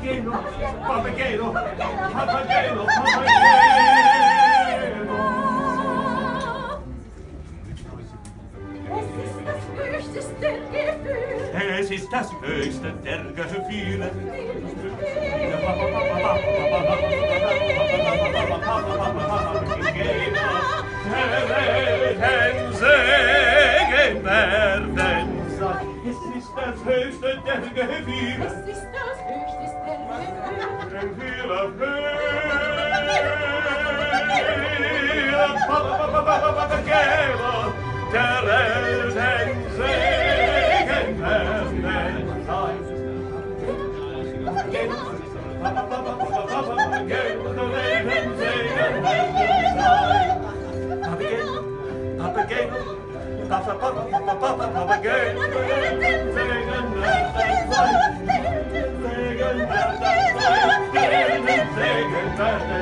papageno, papageno, papageno, papageno. Es ist das höchste der Gefühle. Segen werden sein. Es ist das höchste der Gefühle. Es ist das höchste der Gefühle. Papageno, der Eltern Segen werden sein. Papageno, der Eltern Segen werden sein. Papageno, papageno, papageno, der Eltern Segen werden sein. Segen werden sein, der Eltern Segen werden sein.